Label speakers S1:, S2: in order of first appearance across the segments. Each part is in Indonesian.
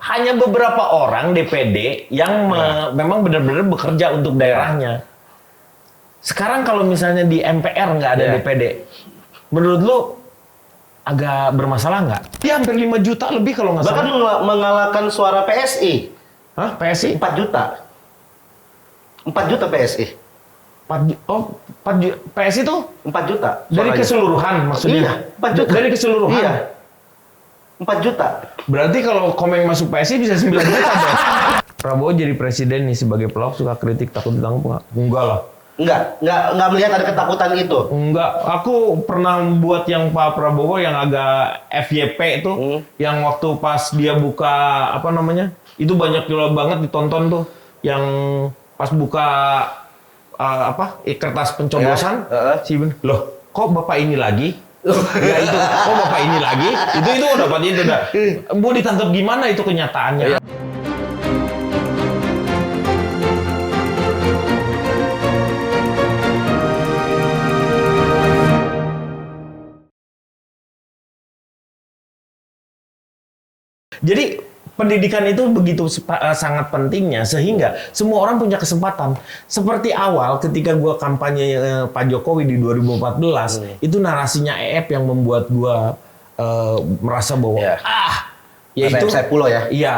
S1: hanya beberapa orang DPD yang memang benar-benar bekerja untuk daerahnya. Sekarang kalau misalnya di MPR nggak ada DPD, menurut lu agak bermasalah nggak? Dia hampir 5 juta lebih kalau nggak salah.
S2: Bahkan mengalahkan suara PSI.
S1: Hah? PSI?
S2: 4 juta. 4 juta PSI.
S1: 4 juta. PSI itu?
S2: 4 juta.
S1: Dari keseluruhan maksudnya?
S2: Iya, 4 juta.
S1: Dari keseluruhan?
S2: Iya. 4 juta.
S1: Berarti kalau Komeng masuk PSI bisa 9 juta dong? Prabowo jadi presiden nih sebagai pelawak suka kritik takut ditangkap nggak? Enggak lah.
S2: Enggak melihat ada ketakutan itu.
S1: Enggak, aku pernah buat yang Pak Prabowo yang agak FYP itu, yang waktu pas dia buka apa namanya, itu banyak banget ditonton tuh, yang pas buka kertas pencoblosan, loh kok bapak ini lagi? Ya itu, kok bapak ini lagi? Itu udah dapat itu udah. Mau ditangkap gimana itu kenyataannya? Jadi pendidikan itu begitu sangat pentingnya sehingga semua orang punya kesempatan. Seperti awal ketika gua kampanye Pak Jokowi di 2014, itu narasinya EF yang membuat gua merasa bahwa yaitu
S2: Saifullah ya.
S1: Iya.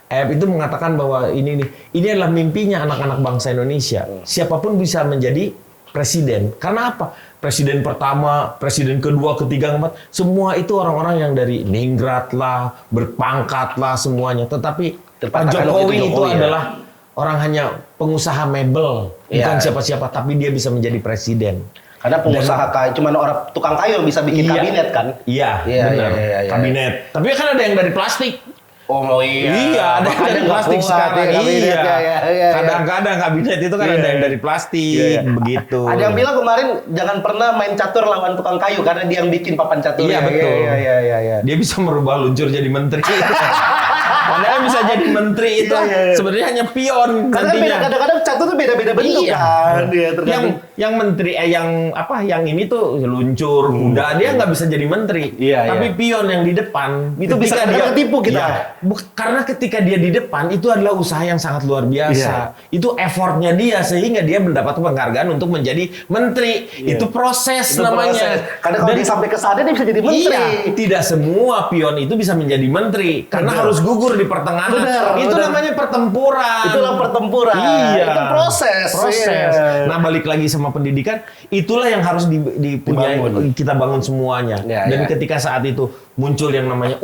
S1: EF itu mengatakan bahwa ini adalah mimpinya anak-anak bangsa Indonesia. Siapapun bisa menjadi presiden. Karena apa? Presiden pertama, presiden kedua, ketiga, keempat, semua itu orang-orang yang dari ningrat lah, berpangkat lah semuanya. Tetapi Pak Jokowi itu adalah orang hanya pengusaha mebel, bukan siapa-siapa, tapi dia bisa menjadi presiden.
S2: Karena pengusaha kayu, cuma orang tukang kayu yang bisa bikin kabinet kan?
S1: Iya, benar. Kabinet. Tapi kan ada yang dari plastik.
S2: Oh iya.
S1: Iya, ada yang dari plastik sekarang. Iya. Kadang-kadang kabinet itu kan ada yang dari plastik, begitu.
S2: Ada yang bilang kemarin jangan pernah main catur lawan tukang kayu karena dia yang bikin papan catur.
S1: Iya, betul.
S2: Iya.
S1: Dia bisa merubah luncur jadi menteri. Padahal bisa jadi menteri itu sebenarnya hanya pion.
S2: Karena kadang-kadang catur tuh beda-beda bentuk kan.
S1: Yang menteri yang ini tuh luncur, kuda, dia nggak bisa jadi menteri. Tapi pion yang di depan
S2: itu bisa dia tipu kita.
S1: Karena ketika dia di depan itu adalah usaha yang sangat luar biasa. Itu effortnya dia sehingga dia mendapat penghargaan untuk menjadi menteri. Itu proses namanya.
S2: Karena kalau dia sampai ke sana dia bisa jadi menteri.
S1: Iya, tidak semua pion itu bisa menjadi menteri karena harus gugur di pertengahan. Itu namanya pertempuran.
S2: Itulah pertempuran.
S1: Iya.
S2: Itu proses.
S1: Nah, balik lagi sama pendidikan, itulah yang harus dipunyai kita bangun semuanya. Dan ketika saat itu muncul yang namanya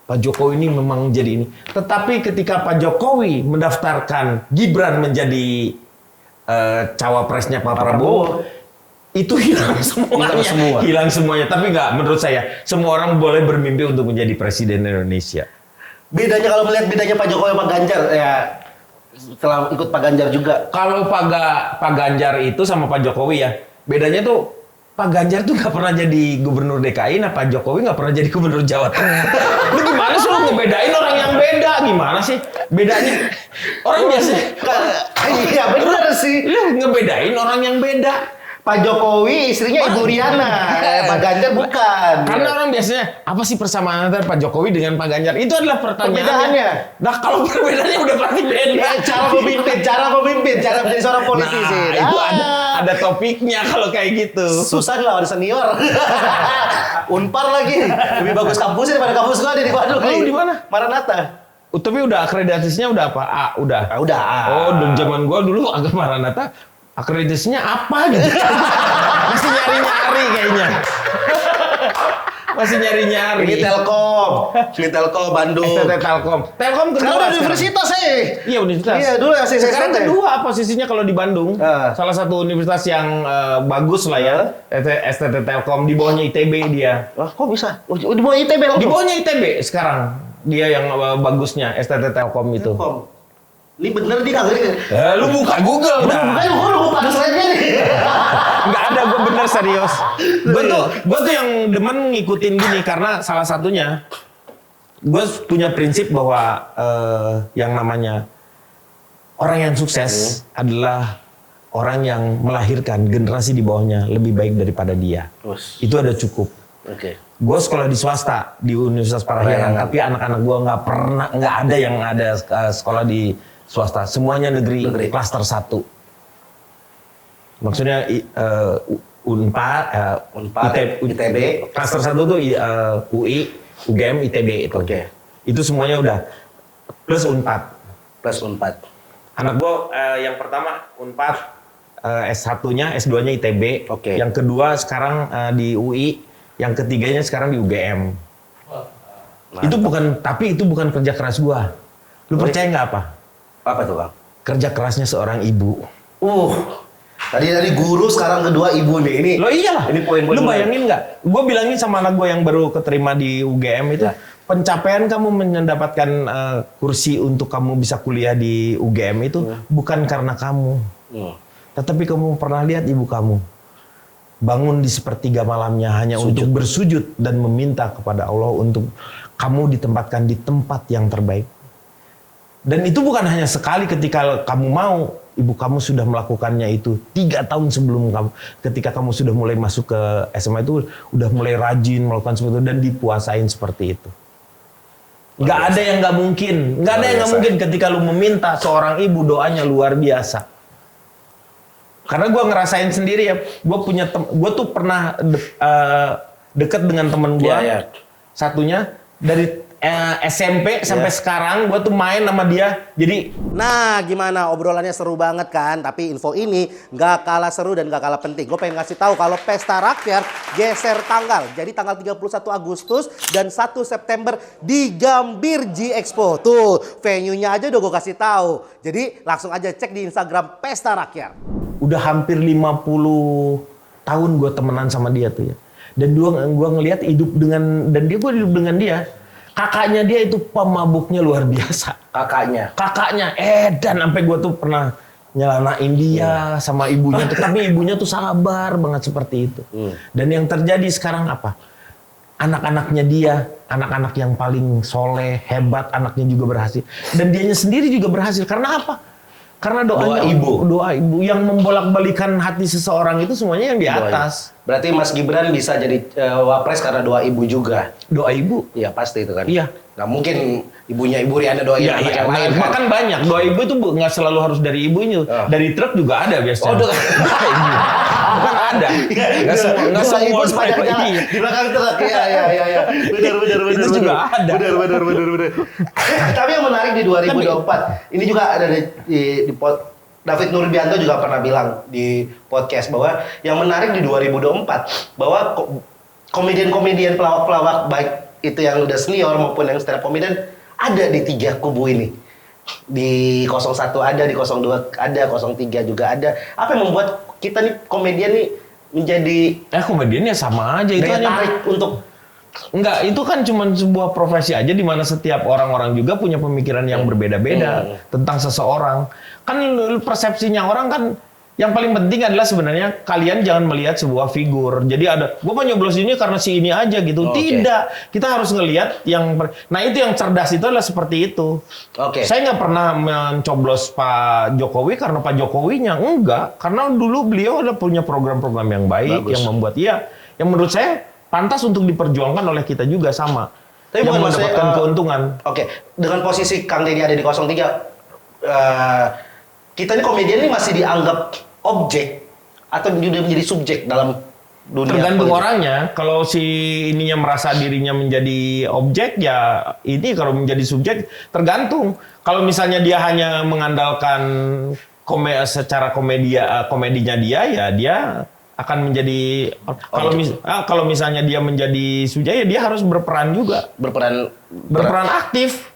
S1: Pak Jokowi ini memang jadi ini. Tetapi ketika Pak Jokowi mendaftarkan Gibran menjadi cawapresnya Pak Prabowo, itu hilang semuanya. Tapi nggak, menurut saya semua orang boleh bermimpi untuk menjadi presiden Indonesia.
S2: Bedanya kalau melihat bedanya Pak Jokowi sama Ganjar ya setelah ikut Pak Ganjar juga.
S1: Kalau Pak Ganjar itu sama Pak Jokowi ya, bedanya tuh Pak Ganjar tuh nggak pernah jadi gubernur DKI, nah Pak Jokowi nggak pernah jadi gubernur Jawa Tengah. Lu gimana sih lu ngebedain orang yang beda? Gimana sih bedanya? Orang biasa.
S2: Iya benar sih.
S1: Lu ngebedain orang yang beda.
S2: Pak Jokowi istrinya Ibu Riana, Pak Ganjar bukan.
S1: Karena orang biasanya apa sih persamaan antara Pak Jokowi dengan Pak Ganjar? Itu adalah pertanyaannya. Nah kalau perbedaannya udah pasti beda.
S2: Cara memimpin, cara menjadi seorang politisi.
S1: Nah, itu ada topiknya kalau kayak gitu.
S2: Susah lawan senior. Unpar lagi. Lebih bagus kampusnya daripada kampus gua di Bandung.
S1: Lu di mana?
S2: Maranatha.
S1: Tapi udah akreditasinya udah apa? A, udah.
S2: Udah.
S1: Oh, zaman gua dulu agak Maranatha. Akreditasinya apa gitu? Masih nyari-nyari kayaknya. Masih nyari-nyari.
S2: Ini Telkom Bandung.
S1: STT Telkom. Telkom kedua.
S2: Sekarang universitas
S1: Iya, universitas.
S2: Iya, dulu STT.
S1: Sekarang kedua posisinya kalau di Bandung. Salah satu universitas yang bagus lah ya. STT Telkom, di bawahnya ITB dia.
S2: Wah, kok bisa? Di bawah ITB langsung?
S1: Di bawahnya ITB sekarang. Dia yang bagusnya STT Telkom itu.
S2: Ini bener nih kagak nih?
S1: Lu buka Google.
S2: Lu ada slide-nya nih.
S1: Nggak ada, gue bener serius. Gue tuh yang demen ngikutin gini karena salah satunya gue punya prinsip bahwa yang namanya orang yang sukses adalah orang yang melahirkan generasi di bawahnya lebih baik daripada dia. Itu ada cukup. Gue sekolah di swasta di Universitas Parahyangan, tapi anak-anak gue nggak ada yang ada sekolah di swasta, semuanya negeri. Klaster 1. Maksudnya Unpad, ITB. Klaster 1 tuh UI, UGM, ITB itu. Itu semuanya udah plus Unpad. Anak gue yang pertama Unpad, S1-nya, S2-nya ITB. Yang kedua sekarang di UI. Yang ketiganya sekarang di UGM. Itu bukan kerja keras gua. Lu percaya nggak apa?
S2: Apa tuh Bang?
S1: Kerja kerasnya seorang ibu.
S2: Tadi dari guru sekarang kedua ibu nih. Ini.
S1: Lo iyalah.
S2: Ini poin-poin.
S1: Lu bayangin nggak? Gua bilangin sama anak gua yang baru keterima di UGM itu, pencapaian kamu mendapatkan kursi untuk kamu bisa kuliah di UGM itu bukan karena kamu. Tetapi kamu pernah lihat ibu kamu bangun di sepertiga malamnya hanya untuk bersujud dan meminta kepada Allah untuk kamu ditempatkan di tempat yang terbaik. Dan itu bukan hanya sekali ketika kamu mau, ibu kamu sudah melakukannya itu 3 tahun sebelum kamu, ketika kamu sudah mulai masuk ke SMA itu, udah mulai rajin melakukan seperti itu dan dipuasain seperti itu. Nggak ada yang nggak mungkin, nggak ada yang nggak mungkin ketika lu meminta seorang ibu, doanya luar biasa. Karena gue ngerasain sendiri ya, gue tuh pernah deket dengan temen gue, satunya dari SMP sampai sekarang gue tuh main sama dia. Jadi,
S2: nah gimana obrolannya seru banget kan? Tapi info ini nggak kalah seru dan nggak kalah penting. Gue pengen ngasih tahu kalau Pesta Rakyat geser tanggal. Jadi tanggal 31 Agustus dan 1 September di Gambir G Expo. Tuh venue-nya aja udah gue kasih tahu. Jadi langsung aja cek di Instagram Pesta Rakyat.
S1: Udah hampir 50 tahun gue temenan sama dia tuh ya. Dan gue ngelihat gue hidup dengan dia. Kakaknya dia itu pemabuknya luar biasa. Kakaknya dan sampai gue tuh pernah nyelanain dia sama ibunya tuh. Tapi ibunya tuh sabar banget seperti itu. Dan yang terjadi sekarang apa? Anak-anaknya dia, anak-anak yang paling soleh, hebat, anaknya juga berhasil. Dan dianya sendiri juga berhasil. Karena apa? Karena doa ibu yang membolak-balikan hati seseorang itu semuanya yang di atas.
S2: Berarti Mas Gibran bisa jadi wapres karena doa ibu juga.
S1: Doa ibu?
S2: Iya pasti itu kan.
S1: Iya.
S2: Nggak mungkin ibunya Ibu Riana doain anak yang lain.
S1: Bahkan banyak doa ibu itu nggak selalu harus dari ibunya. Dari truk juga ada biasanya.
S2: Doa
S1: ibu. Bukan ada. Nggak semua
S2: ibu sepanjang di belakang truk. Iya. Benar.
S1: Itu juga ada.
S2: Benar. Tapi yang menarik di 2024 ini juga ada di David Nurbianto juga pernah bilang di podcast bahwa yang menarik di 2024 bahwa komedian-komedian pelawak-pelawak baik itu yang udah senior maupun yang stand up comedian ada di 3 kubu ini. Di 01 ada, di 02 ada, 03 juga ada. Apa yang membuat kita nih komedian nih menjadi
S1: komediannya sama aja itu hanya
S2: tarik untuk
S1: enggak, itu kan cuma sebuah profesi aja di mana setiap orang-orang juga punya pemikiran yang berbeda-beda tentang seseorang. Kan persepsinya orang kan yang paling penting adalah sebenarnya kalian jangan melihat sebuah figur. Jadi gue mau nyoblos ini karena si ini aja gitu. Tidak, kita harus ngelihat yang. Nah itu yang cerdas itu adalah seperti itu. Saya nggak pernah mencoblos Pak Jokowi karena Pak Jokowinya enggak, karena dulu beliau ada punya program-program yang baik. Yang membuat yang menurut saya pantas untuk diperjuangkan oleh kita juga sama. Tapi yang mendapatkan keuntungan.
S2: Dengan posisi Kang Deddy ada di 03, kita ini komedian ini masih dianggap objek atau sudah menjadi subjek dalam dunia
S1: tergantung
S2: politik.
S1: Orangnya. Kalau si ininya merasa dirinya menjadi objek, ya ini kalau menjadi subjek tergantung. Kalau misalnya dia hanya mengandalkan secara komedinya dia, ya dia akan menjadi kalau misalnya dia menjadi subjek, ya dia harus berperan juga. Berperan aktif.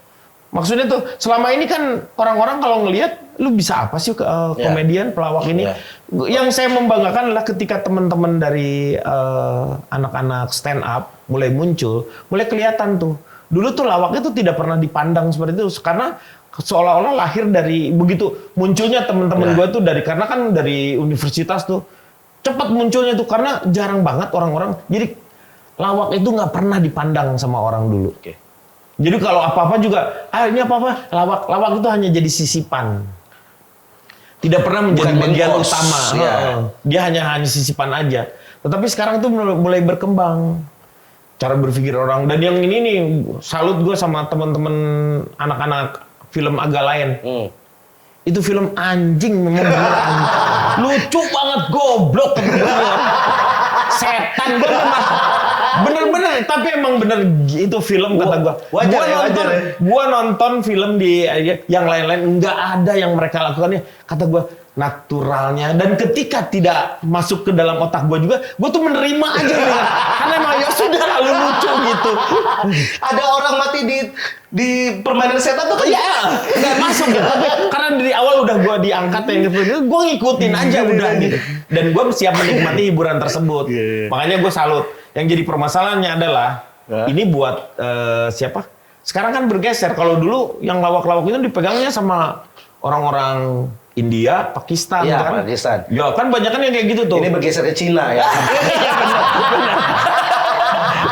S1: Maksudnya tuh selama ini kan orang-orang kalau ngelihat lu bisa apa sih komedian pelawak ini? Yang saya membanggakan adalah ketika teman-teman dari anak-anak stand up mulai muncul, mulai kelihatan tuh. Dulu tuh lawak itu tidak pernah dipandang seperti itu karena seolah-olah lahir dari begitu munculnya teman-teman gue tuh karena kan dari universitas tuh cepat munculnya tuh karena jarang banget orang-orang. Jadi lawak itu nggak pernah dipandang sama orang dulu. Jadi kalau apa-apa juga, ini apa-apa, lawak itu hanya jadi sisipan. Tidak pernah menjadi bagian utama. Dia hanya sisipan aja. Tetapi sekarang itu mulai berkembang. cara berpikir orang. Dan yang ini nih, salut gue sama teman-teman anak-anak film agak lain. Itu film anjing, memang bener anjing. Lucu banget, goblok. Setan gue memang. Bener-bener, tapi emang bener itu film kata gue. Gua nonton film di yang lain-lain, nggak ada yang mereka lakukannya. Kata gue, naturalnya. Dan ketika tidak masuk ke dalam otak gue juga, gue tuh menerima aja. Karena emang ya sudah lalu lucu gitu.
S2: Ada orang mati di permainan setan tuh kan?
S1: Iya, nggak masuk gitu. Tapi karena dari awal udah gue diangkat yang gitu, gue ngikutin aja udah gitu. Dan gue siap menikmati hiburan tersebut. Makanya gue salut. Yang jadi permasalahannya adalah ini buat siapa? Sekarang kan bergeser. Kalau dulu yang lawak-lawak itu dipegangnya sama orang-orang India, Pakistan kan?
S2: Pakistan.
S1: Ya kan banyak kan yang kayak gitu tuh.
S2: Ini bergeser ke Cina ya.
S1: Iya benar.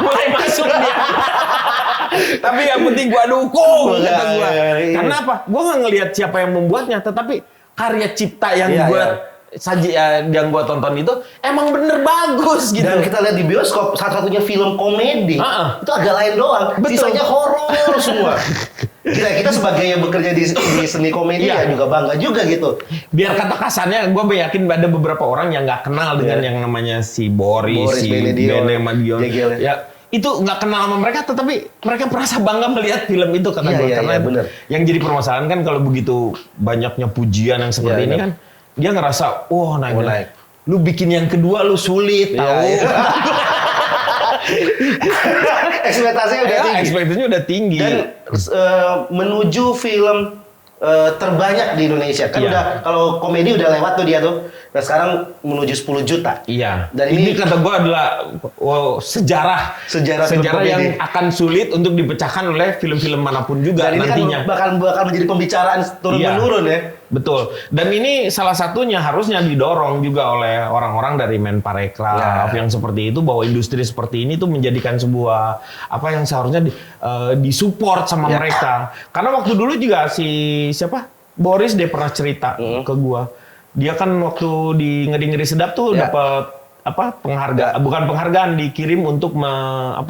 S1: Mulai masuk dia. Tapi yang penting gua dukung kata gua. Karena apa? Gua nggak ngelihat siapa yang membuatnya, tetapi karya cipta yang yang gua tonton itu emang bener bagus gitu.
S2: Dan kita lihat di bioskop satu-satunya film komedi itu agak lain doang.
S1: Betul.
S2: Sisanya horor semua. Kita sebagai yang bekerja di seni komedi ya juga bangga juga gitu.
S1: Biar kata kasarnya, gue yakin ada beberapa orang yang nggak kenal dengan yang namanya si Boris si Benedion. Ya itu nggak kenal sama mereka, tetapi mereka merasa bangga melihat film itu kata gue. Karena
S2: bener.
S1: Yang jadi permasalahan kan kalau begitu banyaknya pujian yang seperti ini kan, dia ngerasa, naik. Lu bikin yang kedua lu sulit tahu. Ekspektasinya udah tinggi.
S2: Dan menuju film terbanyak di Indonesia kan udah kalau komedi udah lewat tuh dia tuh. Nah sekarang menuju 10 juta.
S1: Iya.
S2: Dan
S1: ini kata gue adalah sejarah yang akan sulit untuk dipecahkan oleh film-film manapun juga. Dan nantinya.
S2: Ini kan bakal menjadi pembicaraan turun-menurun ya.
S1: Betul. Dan ini salah satunya harusnya didorong juga oleh orang-orang dari Menparekraf yang seperti itu, bahwa industri seperti ini tuh menjadikan sebuah apa yang seharusnya disupport sama mereka. Karena waktu dulu juga Boris dia pernah cerita ke gua. Dia kan waktu di Ngeri-Ngeri Sedap tuh dapat penghargaan, bukan penghargaan, dikirim untuk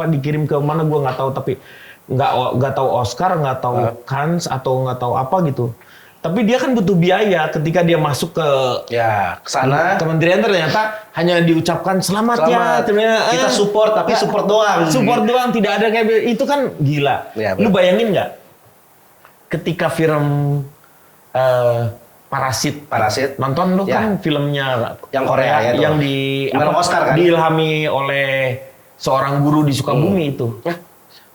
S1: dikirim ke mana gua nggak tahu, tapi nggak tahu Oscar, nggak tahu Cannes atau nggak tahu apa gitu. Tapi dia kan butuh biaya ketika dia masuk ke
S2: sana
S1: kementerian, ternyata hanya diucapkan selamat.
S2: Kita support tapi support doang.
S1: Support doang, tidak ada kayak itu kan gila. Lu bayangin nggak ketika film Parasit nonton lu kan filmnya
S2: yang Korea
S1: yang
S2: Oscar kan?
S1: Diilhami oleh seorang guru di Sukabumi itu.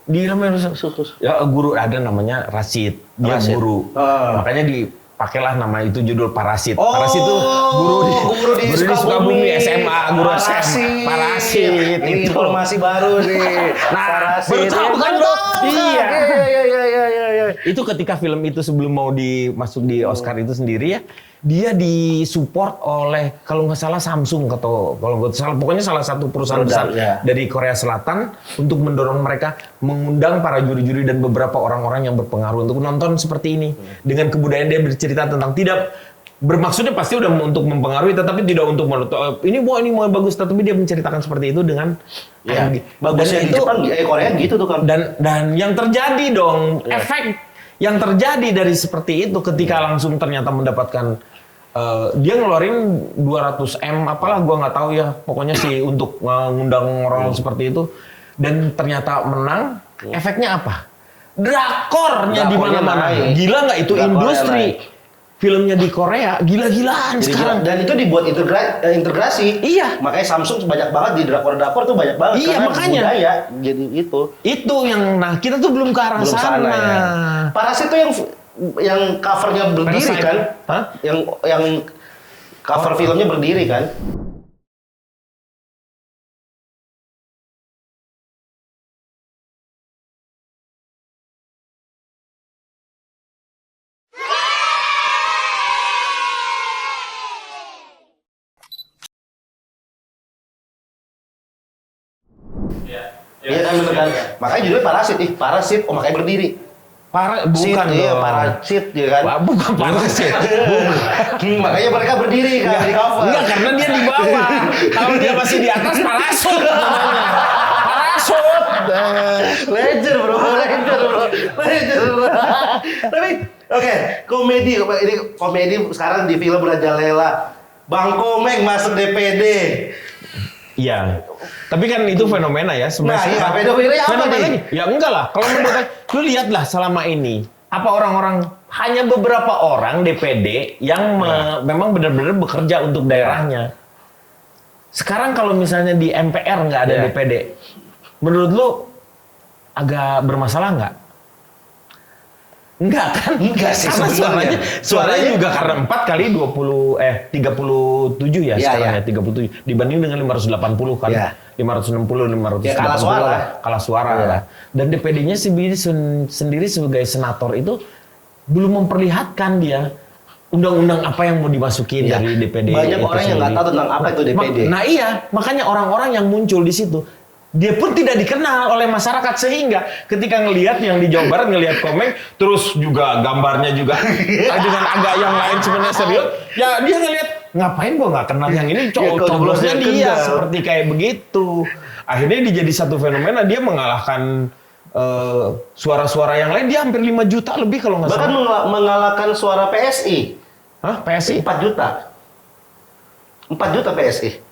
S1: Diilhami guru ada namanya Rashid, dia guru. Makanya dipakailah nama itu judul Parasit. Parasit itu guru di Sukabumi SMA, guru Parasit.
S2: Ini informasi baru nih.
S1: Baru tahu kan lo? Iya. Itu ketika film itu sebelum mau masuk di Oscar itu sendiri ya, dia disupport oleh kalau nggak salah Samsung atau kalau nggak salah pokoknya salah satu perusahaan besar dari Korea Selatan untuk mendorong mereka mengundang para juri-juri dan beberapa orang-orang yang berpengaruh untuk nonton seperti ini. Dengan kebudayaan dia bercerita tentang tidak bermaksudnya pasti udah untuk mempengaruhi, tetapi tidak untuk menutup ini mau bagus, tetapi dia menceritakan seperti itu dengan
S2: bagusnya di Jepang, Korea gitu tuh kan.
S1: Dan yang terjadi dong efek yang terjadi dari seperti itu ketika langsung ternyata mendapatkan dia ngeluarin 200M apalah gua nggak tahu ya, pokoknya sih untuk mengundang orang seperti itu, dan ternyata menang. Efeknya apa? Drakornya di mana-mana. Gila nggak itu industri filmnya di Korea gila-gilaan sekarang.
S2: Dan itu dibuat integrasi.
S1: Iya.
S2: Makanya Samsung banyak banget di drakor-drakor tuh banyak banget.
S1: Iya,
S2: karena
S1: makanya.
S2: budaya. Jadi itu.
S1: Itu yang kita tuh belum ke arah sana.
S2: Ya. Parasit tuh yang covernya berdiri kan?
S1: Hah?
S2: Yang cover filmnya berdiri kan? Iya kan bener kan? Makanya judulnya Parasit, makanya berdiri.
S1: Bukan dong.
S2: Parasit ya kan?
S1: Bukan Parasit.
S2: Makanya mereka berdiri kan di cover.
S1: Enggak, karena dia di bawah. Kalau dia masih di atas, parasut namanya. maksud.
S2: Legend bro. Tapi oke, komedi sekarang di film Rajalela. Bang Komeng masuk DPD.
S1: Iya. Tapi kan itu fenomena ya.
S2: Nah, fenomena apa nih?
S1: Ya enggak lah. Kalau menurut saya, lu lihatlah selama ini. Apa orang-orang, hanya beberapa orang DPD yang memang benar-benar bekerja untuk daerahnya. Sekarang kalau misalnya di MPR nggak ada DPD, menurut lu agak bermasalah nggak? Enggak kan?
S2: Enggak sih
S1: Karena suaranya juga karena 4 kali 37 ya sekarang ya 37 dibanding dengan 580 kan. 560 580
S2: ya,
S1: kalah suara lah. Dan DPD-nya sendiri sebagai senator itu belum memperlihatkan dia undang-undang apa yang mau dimasukin dari DPD.
S2: Banyak orang yang nggak tahu tentang apa itu DPD.
S1: Nah iya, makanya orang-orang yang muncul di situ dia pun tidak dikenal oleh masyarakat, sehingga ketika ngelihat yang di Jawa Barat ngelihat Komeng terus juga gambarnya juga dengan agak yang lain sebenarnya serius, ya dia ngelihat ngapain gua nggak kenal yang ini, coblosnya dia seperti kayak begitu. Akhirnya dia jadi satu fenomena, dia mengalahkan suara-suara yang lain, dia hampir 5 juta lebih kalau nggak salah.
S2: Bahkan mengalahkan suara PSI.
S1: Hah? PSI?
S2: 4 juta. 4 juta PSI.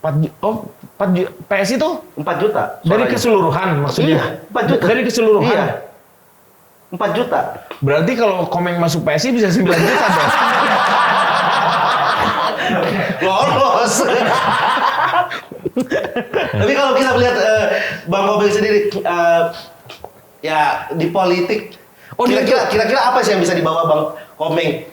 S1: 4 juta. PSI itu?
S2: 4 juta.
S1: Suaranya. Dari keseluruhan maksudnya?
S2: Iya, 4 juta.
S1: Dari keseluruhan?
S2: Iya. 4 juta.
S1: Berarti kalau Komeng masuk PSI bisa 9 juta dong?
S2: Lolos. Tapi kalau kita melihat Bang Komeng sendiri, ya di politik, kira-kira apa sih yang bisa dibawa Bang Komeng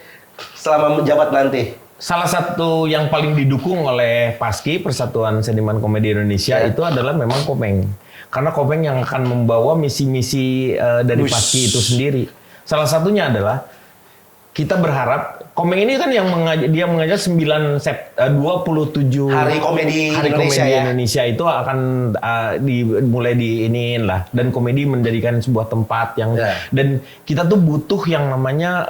S2: selama menjabat nanti?
S1: Salah satu yang paling didukung oleh PASKI, Persatuan Seniman Komedi Indonesia, itu adalah memang Komeng. Karena Komeng yang akan membawa misi-misi dari PASKI itu sendiri. Salah satunya adalah kita berharap Komeng ini kan yang mengajak 27
S2: Hari Komedi
S1: Indonesia itu akan dimulai di iniin lah, dan komedi menjadikan sebuah tempat yang dan kita tuh butuh yang namanya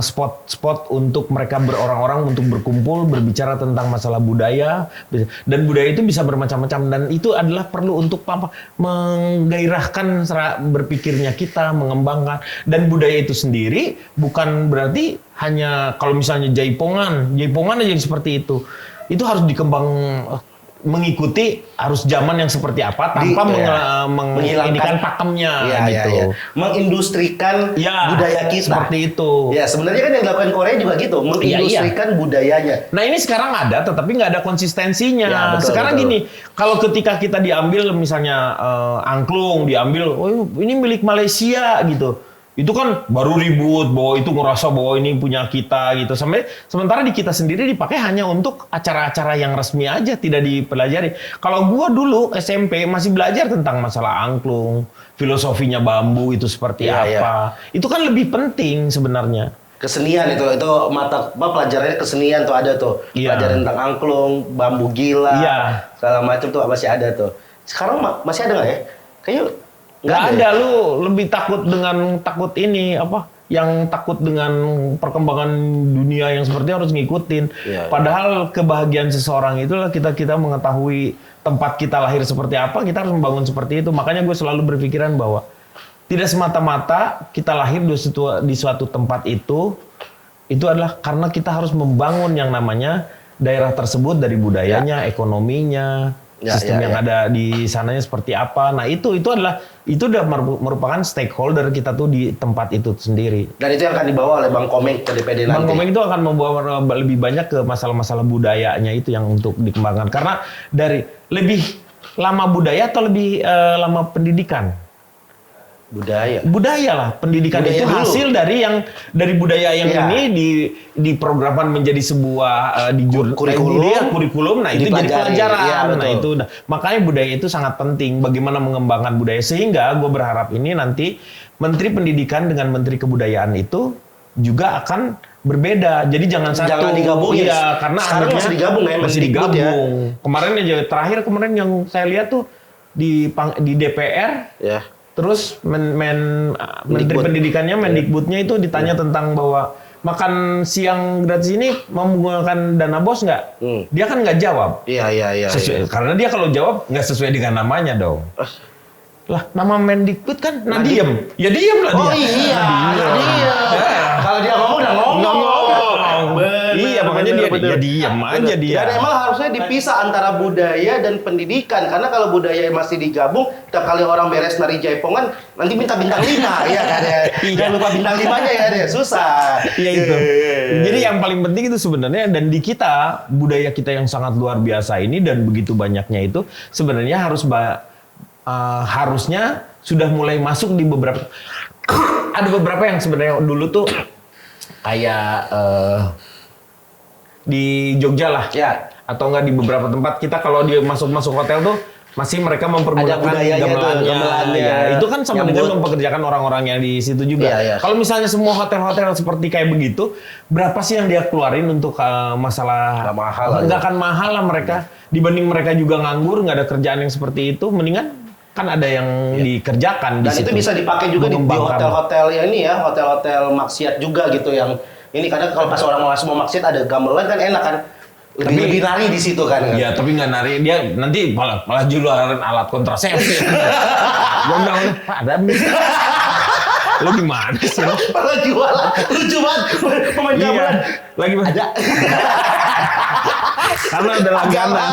S1: spot untuk mereka orang-orang untuk berkumpul berbicara tentang masalah budaya, dan budaya itu bisa bermacam-macam, dan itu adalah perlu untuk menggairahkan berpikirnya kita, mengembangkan, dan budaya itu sendiri bukan berarti hanya kalau misalnya jaipongan aja seperti itu harus dikembang mengikuti harus zaman yang seperti apa tanpa menghilangkan pakemnya gitu.
S2: Mengindustrikan budaya kita.
S1: Seperti itu.
S2: Ya, sebenarnya kan yang dilakukan Korea juga gitu, mengindustrikan budayanya.
S1: Nah, ini sekarang ada tetapi nggak ada konsistensinya. Ya, sekarang gini, kalau ketika kita diambil misalnya angklung diambil, oh ini milik Malaysia gitu. Itu kan baru ribut bahwa itu ngerasa bahwa ini punya kita gitu. Sementara di kita sendiri dipakai hanya untuk acara-acara yang resmi aja, tidak dipelajari. Kalau gua dulu SMP masih belajar tentang masalah angklung, filosofinya bambu itu seperti apa. Itu kan lebih penting sebenarnya.
S2: Kesenian itu mata pelajarannya kesenian tuh ada tuh. Pelajaran tentang angklung, bambu gila, segala macam tuh masih ada tuh. Sekarang masih ada nggak ya? Kayaknya
S1: nggak ada. Lu lebih takut dengan yang takut dengan perkembangan dunia yang seperti harus ngikutin. Padahal kebahagiaan seseorang itulah kita mengetahui tempat kita lahir seperti apa, kita harus membangun seperti itu. Makanya gue selalu berpikiran bahwa tidak semata-mata kita lahir di suatu tempat itu adalah karena kita harus membangun yang namanya daerah tersebut dari budayanya, ekonominya, sistem yang ada di sananya seperti apa. Nah, itu udah merupakan stakeholder kita tuh di tempat itu sendiri. Dan itu yang akan dibawa oleh Bang Komeng ke DPD nanti. Bang Komeng itu akan membawa lebih banyak ke masalah-masalah budayanya itu yang untuk dikembangkan. Karena dari lebih lama budaya atau lebih lama pendidikan? Budaya lah. Pendidikan budaya itu dulu. Hasil dari budaya yang ini diprogramkan menjadi sebuah kurikulum. Nah, itu jadi pelajaran. Makanya budaya itu sangat penting. Bagaimana mengembangkan budaya, sehingga gue berharap ini nanti Menteri Pendidikan dengan Menteri Kebudayaan itu juga akan berbeda. Jadi jangan digabungin. Iya, karena sekarang masih digabung. Kemarin terakhir yang saya lihat tuh di DPR. Terus Menteri Pendidikannya, Mendikbudnya itu ditanya tentang bahwa makan siang gratis ini mau menggunakan dana bos nggak? Dia kan nggak jawab.
S2: Iya.
S1: Karena dia kalau jawab nggak sesuai dengan namanya dong. Lah, nama Mendikbud kan Nadiem. Ya diem lah dia.
S2: Oh iya, Nadiem. Kalau dia ngomong udah ngomong.
S1: Iya, makanya dia diem aja dia.
S2: Dan emang harusnya dipisah antara budaya dan pendidikan. Karena kalau budaya masih digabung, tiap kali orang beres nari jaipongan, nanti minta bintang 5. Iya kan ya? Jangan lupa bintang 5-nya ya deh, susah.
S1: Iya itu. Jadi yang paling penting itu sebenarnya, dan di kita, budaya kita yang sangat luar biasa ini dan begitu banyaknya itu, sebenarnya harusnya sudah mulai masuk di beberapa ada beberapa yang sebenarnya dulu tuh kayak di Jogja lah
S2: ya,
S1: atau enggak di beberapa tempat kita kalau dia masuk hotel tuh masih mereka mempergunakan gamelannya. Ya, itu kan sama dengan mempekerjakan orang-orang yang di situ juga.
S2: Ya.
S1: Kalau misalnya semua hotel-hotel seperti kayak begitu, berapa sih yang dia keluarin untuk masalah?
S2: Nggak mahal.
S1: Nggak akan mahal lah mereka. Dibanding mereka juga nganggur, nggak ada kerjaan yang seperti itu, mendingan kan ada yang dikerjakan di situ.
S2: Dan itu bisa dipakai juga di hotel-hotel yang ini ya, hotel-hotel maksiat juga gitu yang ini kadang kalau pas orang mau maksiat ada gamelan kan enak kan. Lebih nari di situ kan.
S1: Iya, tapi nggak nari, dia nanti malah jualan alat kontrasepsi. Gua bilang, Pak, ada lu gimana sih lo?
S2: Malah jualan, lucu banget pemain gamelan.
S1: Lagi
S2: ada.
S1: Karena ada langganan.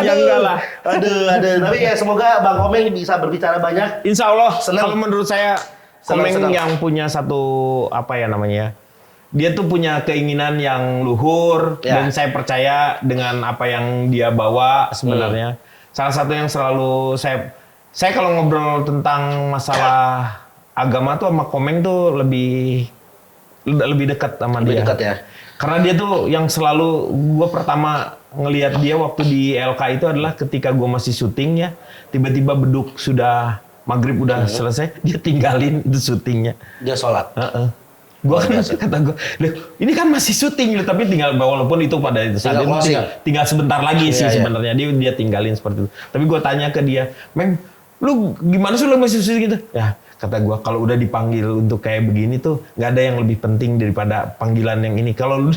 S1: Ya enggak lah.
S2: Aduh. Tapi ya semoga Bang Komeng bisa berbicara banyak.
S1: Insya Allah.
S2: Senang.
S1: Kalau menurut saya, Komeng yang punya satu dia tuh punya keinginan yang luhur dan saya percaya dengan apa yang dia bawa sebenarnya. Salah satu yang selalu saya kalau ngobrol tentang masalah agama tuh sama Komeng tuh lebih dekat sama dia.
S2: Dekat ya.
S1: Karena dia tuh yang selalu gue pertama ngelihat dia waktu di LK itu adalah ketika gue masih syuting ya, tiba-tiba beduk sudah maghrib udah selesai, dia tinggalin itu syutingnya.
S2: Dia sholat.
S1: Gue kan kata gue, ini kan masih syuting tapi tinggal walaupun itu pada saat itu tinggal sebentar lagi sih sebenarnya dia tinggalin seperti itu. Tapi gue tanya ke dia, Meng, lu gimana sih lu masih syuting gitu? Ya kata gue kalau udah dipanggil untuk kayak begini tuh nggak ada yang lebih penting daripada panggilan yang ini. Kalau lu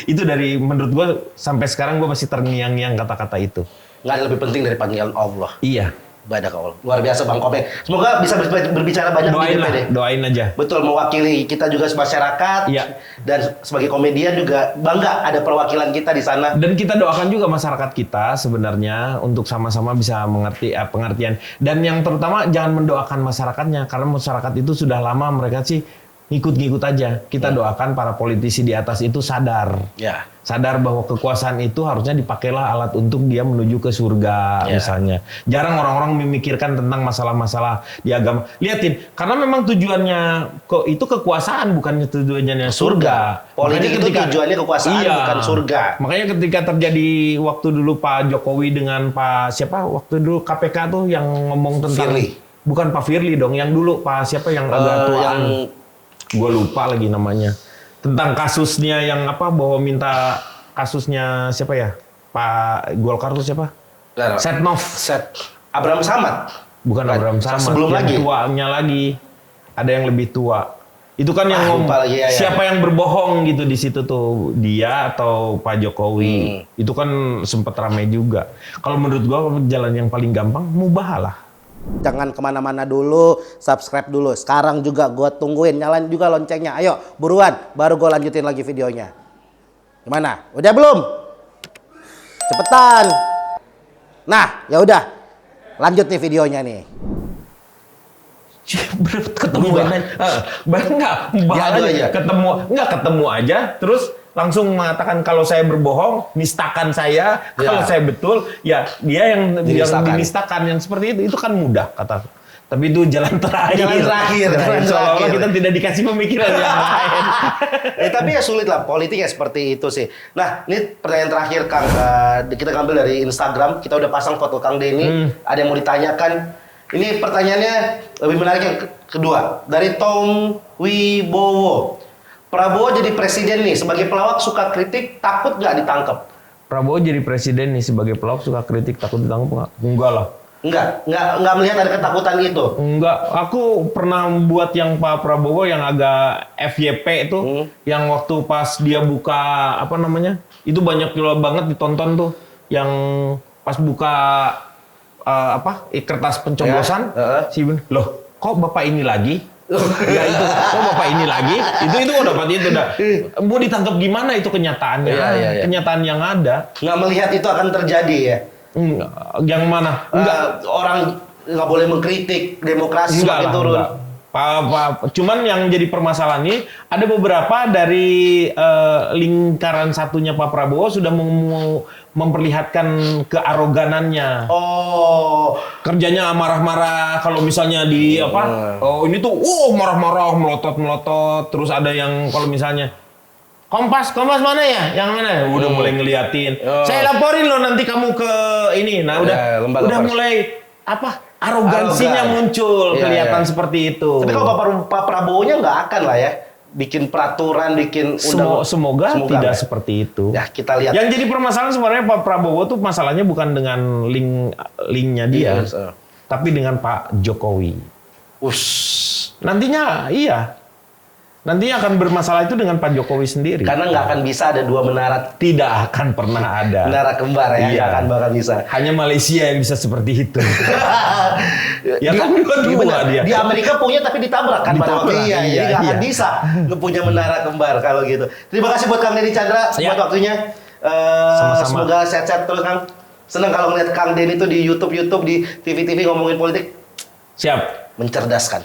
S1: itu dari menurut gue sampai sekarang gue masih terngiang-ngiang kata-kata itu.
S2: Nggak ada lebih penting dari panggilan Allah.
S1: Iya.
S2: Ibadah ke Allah. Luar biasa Bang Komeng. Semoga bisa berbicara banyak di DPD.
S1: Doain aja.
S2: Betul, mewakili kita juga sebagai masyarakat.
S1: Iya.
S2: Dan sebagai komedian juga bangga ada perwakilan kita di sana.
S1: Dan kita doakan juga masyarakat kita sebenarnya untuk sama-sama bisa mengerti pengertian. Dan yang terutama jangan mendoakan masyarakatnya karena masyarakat itu sudah lama mereka sih ngikut-ngikut aja. Kita doakan para politisi di atas itu sadar.
S2: Ya.
S1: Sadar bahwa kekuasaan itu harusnya dipakailah alat untuk dia menuju ke surga misalnya. Jarang orang-orang memikirkan tentang masalah-masalah di agama. Lihatin, karena memang tujuannya itu kekuasaan bukannya tujuannya surga.
S2: Politik itu tujuannya kekuasaan bukan surga.
S1: Makanya ketika terjadi waktu dulu Pak Jokowi dengan Pak siapa waktu dulu KPK tuh yang ngomong tentang
S2: Firly.
S1: Bukan Pak Firly dong, yang dulu Pak siapa yang agak tuaan. Gue lupa lagi namanya. Tentang kasusnya yang bahwa minta kasusnya siapa ya? Pak Golkar tuh siapa? Setnov.
S2: Abraham Samad.
S1: Bukan Abraham Samad.
S2: Sebelum
S1: yang
S2: lagi.
S1: Tuanya lagi. Ada yang lebih tua. Itu kan yang ngomong siapa yang berbohong gitu di situ tuh, dia atau Pak Jokowi. Itu kan sempat ramai juga. Kalau menurut gua jalan yang paling gampang mubahalah.
S2: Jangan kemana-mana dulu, subscribe dulu. Sekarang juga gue tungguin, nyalain juga loncengnya. Ayo, buruan, baru gue lanjutin lagi videonya. Gimana? Udah belum? Cepetan. Nah, ya udah, lanjut nih videonya nih.
S1: Ketemu ketemu aja, terus langsung mengatakan kalau saya berbohong, nistakan saya. Kalau saya betul, ya dia yang dinistakan. Yang seperti itu kan mudah kata. Tapi itu jalan terakhir. Seolah-olah kita tidak dikasih pemikiran yang lain.
S2: Tapi ya sulit lah, politik ya seperti itu sih. Nah, ini pertanyaan terakhir Kang. Kita ngambil dari Instagram. Kita udah pasang foto Kang Denny. Ada yang mau ditanyakan. Ini pertanyaannya lebih menarik yang kedua. Dari Tom Wibowo. Prabowo jadi presiden nih, sebagai pelawak suka kritik, takut nggak ditangkap?
S1: Prabowo jadi presiden nih, sebagai pelawak suka kritik, takut ditangkap nggak? Enggak lah.
S2: Nggak melihat ada ketakutan itu.
S1: Enggak, aku pernah buat yang Pak Prabowo yang agak FYP itu, yang waktu pas dia buka apa namanya, itu banyak banget ditonton tuh, yang pas buka kertas pencoblosan, loh kok bapak ini lagi? Ya itu, kok bapak ini lagi? Itu dapat itu dah. Mau ditangkap gimana itu kenyataannya? Kenyataan yang ada.
S2: Nggak melihat itu akan terjadi ya?
S1: Yang mana?
S2: Orang nggak boleh mengkritik demokrasi semakin turun.
S1: Cuman yang jadi permasalahan ini ada beberapa dari lingkaran satunya Pak Prabowo sudah memperlihatkan kearoganannya.
S2: Oh,
S1: kerjanya marah-marah kalau misalnya di ini tuh marah-marah melotot-melotot, terus ada yang kalau misalnya Kompas mana ya? Yang mana? Udah mulai ngeliatin. Saya laporin loh nanti kamu ke ini. Nah, udah mulai arogansinya muncul, kelihatan seperti itu.
S2: Tapi kalau Pak Prabowo-nya nggak akan lah ya bikin peraturan, bikin
S1: semoga tidak seperti itu.
S2: Ya, kita lihat.
S1: Yang jadi permasalahan sebenarnya Pak Prabowo tuh masalahnya bukan dengan linknya dia, tapi dengan Pak Jokowi. Nantinya akan bermasalah itu dengan Pak Jokowi sendiri.
S2: Karena nggak akan bisa ada dua menara.
S1: Tidak akan pernah ada.
S2: Menara kembar ya, nggak akan bakal bisa.
S1: Hanya Malaysia yang bisa seperti itu. Ya kan dua dia.
S2: Di Amerika punya tapi ditabrak kan pada waktu itu. Jadi nggak akan bisa punya menara kembar kalau gitu. Terima kasih buat Kang Denny Chandra buat waktunya. Semoga sehat-sehat terus Kang. Senang kalau ngeliat Kang Denny itu di YouTube di TV ngomongin politik.
S1: Siap.
S2: Mencerdaskan.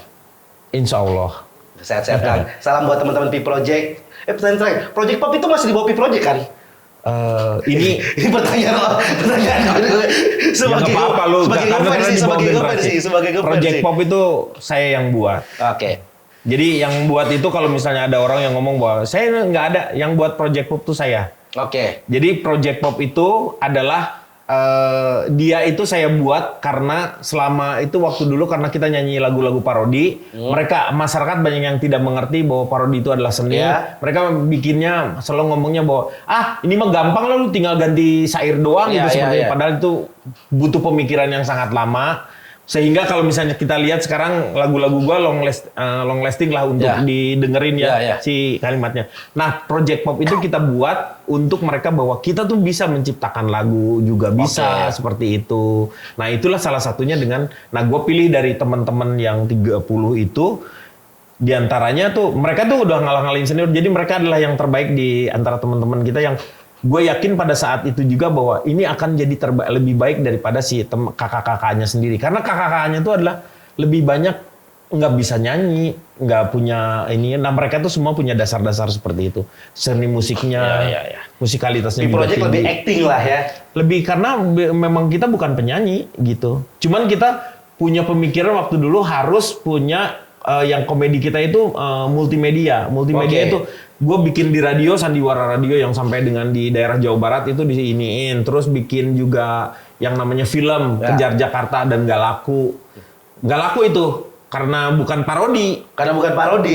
S1: Insya Allah.
S2: Sehat-sehat Kang. Salam buat teman-teman Pi Project. Pertanyaan terakhir, Project Pop itu masih di bawah Pi Project kan?
S1: Ini
S2: pertanyaan sebagai
S1: Project Pop itu saya yang buat.
S2: Oke.
S1: Jadi yang buat itu kalau misalnya ada orang yang ngomong bahwa saya nggak ada, yang buat Project Pop itu saya.
S2: Oke.
S1: Jadi Project Pop itu adalah dia itu saya buat karena selama itu waktu dulu karena kita nyanyi lagu-lagu parodi, masyarakat banyak yang tidak mengerti bahwa parodi itu adalah seni. Mereka bikinnya selalu ngomongnya bahwa ini mah gampang lah, lu tinggal ganti syair doang padahal itu butuh pemikiran yang sangat lama. Sehingga kalau misalnya kita lihat sekarang lagu-lagu gua long lasting lah untuk didengerin si kalimatnya. Nah, Project Pop itu kita buat untuk mereka bahwa kita tuh bisa menciptakan lagu juga bisa seperti itu. Nah, itulah salah satunya gua pilih dari teman-teman yang 30 itu diantaranya tuh mereka tuh udah ngalah-ngalahin senior. Jadi mereka adalah yang terbaik di antara teman-teman kita yang gue yakin pada saat itu juga bahwa ini akan jadi lebih baik daripada si kakak-kakaknya sendiri. Karena kakak-kakaknya itu adalah lebih banyak nggak bisa nyanyi, nggak punya ini. Nah mereka tuh semua punya dasar-dasar seperti itu. Seni musiknya, musikalitasnya juga tinggi.
S2: Lebih acting lah ya.
S1: Lebih karena memang kita bukan penyanyi gitu. Cuman kita punya pemikiran waktu dulu harus punya yang komedi kita itu multimedia. Multimedia itu gue bikin di radio, Sandiwara Radio yang sampai dengan di daerah Jawa Barat itu diiniin. Terus bikin juga yang namanya film Kejar Jakarta dan Gak Laku. Gak laku itu karena bukan parodi.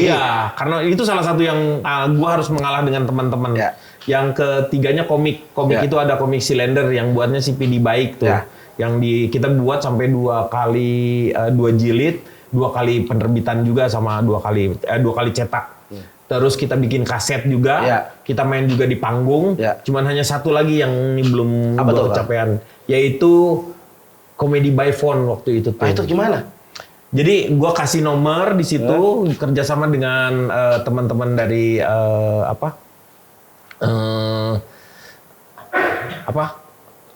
S1: Iya, karena itu salah satu yang gue harus mengalah dengan teman-teman. Yang ketiganya komik itu ada komik Cylinder yang buatnya si PD Baik tuh. Yang kita buat sampai 2 jilid, 2 kali penerbitan juga sama 2 kali cetak. Terus kita bikin kaset juga, kita main juga di panggung. Cuman hanya satu lagi yang ini belum kecapean, yaitu Comedy by Phone waktu itu tuh.
S2: Itu gimana?
S1: Jadi gua kasih nomor di situ kerjasama dengan teman-teman dari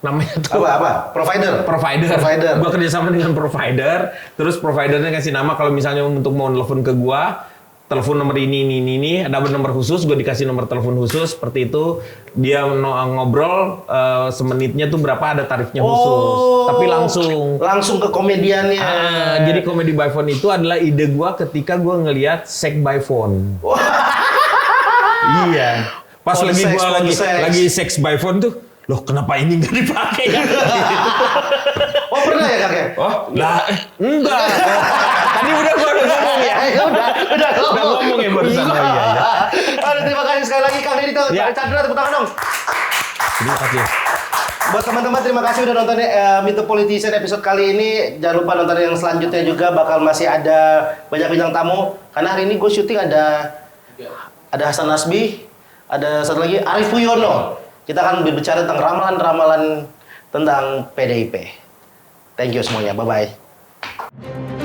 S1: namanya tuh provider. Gua kerjasama dengan provider, terus providernya kasih nama kalau misalnya untuk mau telepon ke gua. Telepon nomor ini, ada nomor khusus, gue dikasih nomor telepon khusus seperti itu. Dia ngobrol semenitnya tuh berapa, ada tarifnya khusus. Tapi langsung
S2: ke komediannya.
S1: Jadi Comedy by Phone itu adalah ide gue ketika gue ngelihat Sex by Phone. Iya. Pas lagi Sex by Phone tuh, loh kenapa ini nggak dipakai ya?
S2: Oh pernah ya kakek?
S1: Enggak. Tadi udah ngomong ya.
S2: Udah
S1: ngomong ya barusan. Iya.
S2: Terima kasih sekali lagi Kang Denny Chandra, tepuk tangan dong.
S1: Terima kasih.
S2: Buat teman-teman terima kasih udah nonton Meet the Politician episode kali ini. Jangan lupa nonton yang selanjutnya juga, bakal masih ada banyak bintang tamu. Karena hari ini gue syuting ada Hasan Nasbi, ada satu lagi Arif Puyono. Kita akan berbicara tentang ramalan-ramalan tentang PDIP. Thank you semuanya, bye-bye.